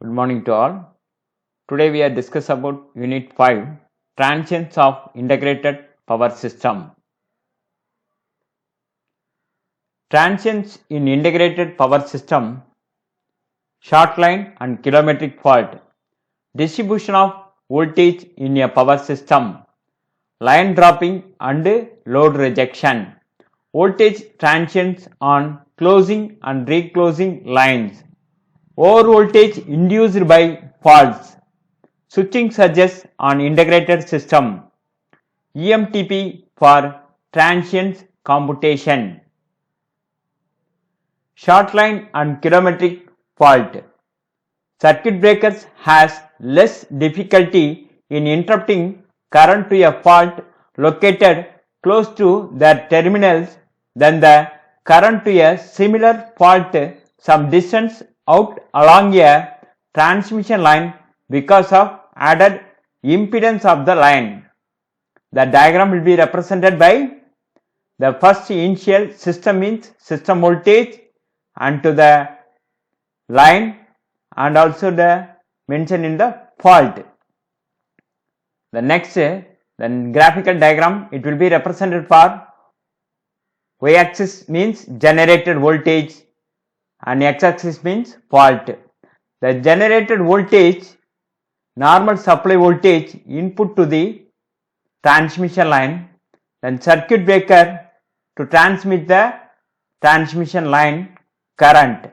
Good morning to all. Today we are discuss about Unit 5, Transients of Integrated Power System. Transients in integrated power system, short line and kilometric fault, distribution of voltage in a power system, line dropping and load rejection, voltage transients on closing and reclosing lines, overvoltage induced by faults, switching surges on integrated system, EMTP for transients computation, short line and kilometric fault. Circuit breakers has less difficulty in interrupting current to a fault located close to their terminals than the current to a similar fault some distance out along a transmission line because of added impedance of the line. The diagram will be represented by the first initial system means system voltage and to the line and also the mention in the fault. The next then graphical diagram, it will be represented for y-axis means generated voltage and x-axis means fault. The generated voltage, normal supply voltage input to the transmission line, then circuit breaker to transmit the transmission line current.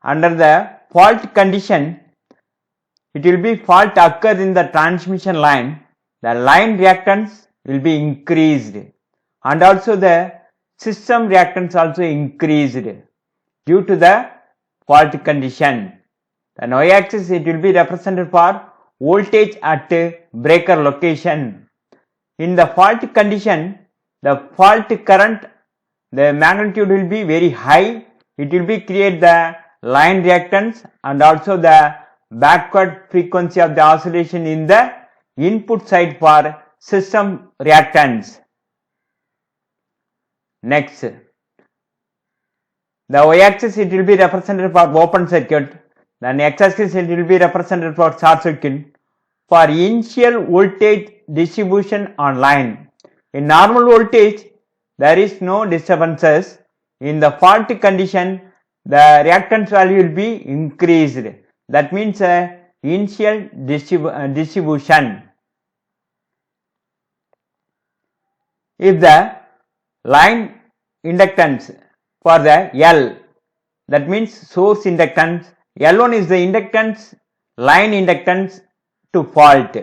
Under the fault condition, it will be fault occurs in the transmission line, the line reactance will be increased and also the system reactance also increased due to the fault condition. The y-axis, it will be represented for voltage at breaker location. In the fault condition, the fault current, the magnitude will be very high. It will be create the line reactance and also the backward frequency of the oscillation in the input side for system reactance. Next, the y-axis, it will be represented for open circuit, then x-axis, it will be represented for short circuit. For initial voltage distribution on line, in normal voltage there is no disturbances. In the fault condition, the reactance value will be increased. That means initial distribution. If the line inductance for the L, that means source inductance, L1 is the inductance, line inductance to fault.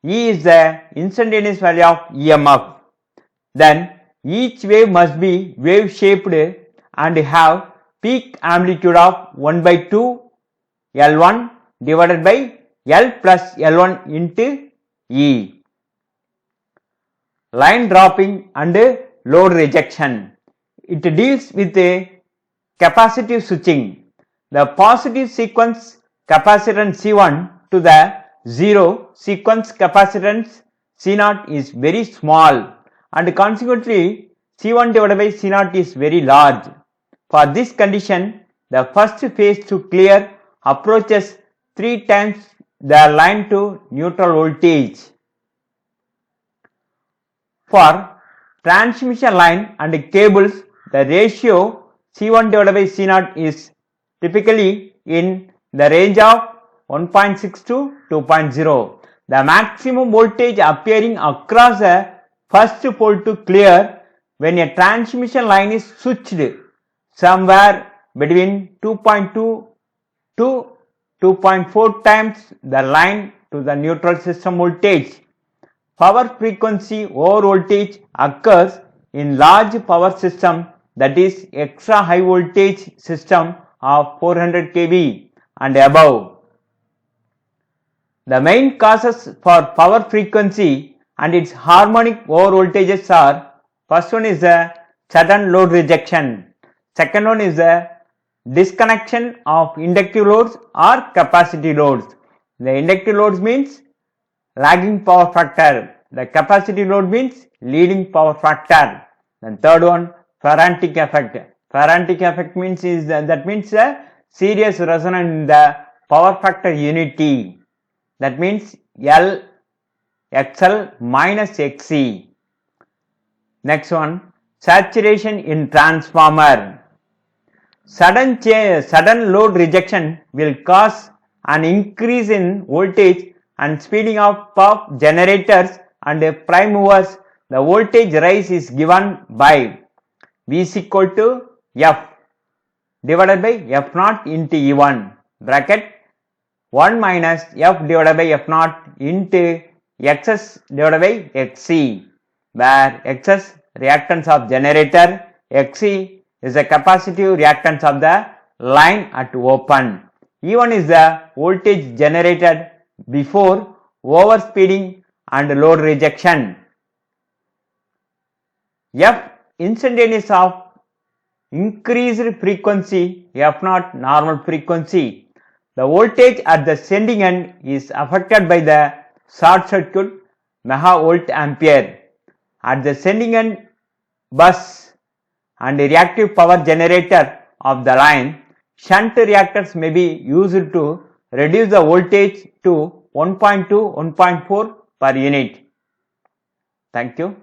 E is the instantaneous value of EMF. Then each wave must be wave shaped and have peak amplitude of 1 by 2 L1 divided by L plus L1 into E. Line dropping and load rejection. It deals with a capacitive switching. The positive sequence capacitance C1 to the 0 sequence capacitance C0 is very small and consequently C1 divided by C0 is very large. For this condition, the first phase to clear approaches 3 times the line to neutral voltage. For transmission line and cables, the ratio C1 divided by C0 is typically in the range of 1.6 to 2.0. The maximum voltage appearing across the first pole to clear when a transmission line is switched somewhere between 2.2 to 2.4 times the line to the neutral system voltage. Power frequency over voltage occurs in large power system, that is extra high voltage system of 400 kV and above. The main causes for power frequency and its harmonic over voltages are: first one is the sudden load rejection, second one is the disconnection of inductive loads or capacity loads. The inductive loads means lagging power factor, the capacity load means leading power factor. Then third one, Ferrantic effect. Ferrantic effect means that means a serious resonance in the power factor unity. That means L XL minus XC. Next one, saturation in transformer. Sudden load rejection will cause an increase in voltage and speeding up of generators and prime movers. The voltage rise is given by V is equal to F divided by F naught into E1 bracket 1 minus F divided by F naught into Xs divided by Xc, where Xs reactance of generator, Xc is the capacitive reactance of the line at open. E1 is the voltage generated before overspeeding and load rejection. F instantaneous of increased frequency, F naught normal frequency. The voltage at the sending end is affected by the short circuit megavolt ampere. At the sending end bus and reactive power generator of the line, shunt reactors may be used to reduce the voltage to 1.2, 1.4 per unit. Thank you.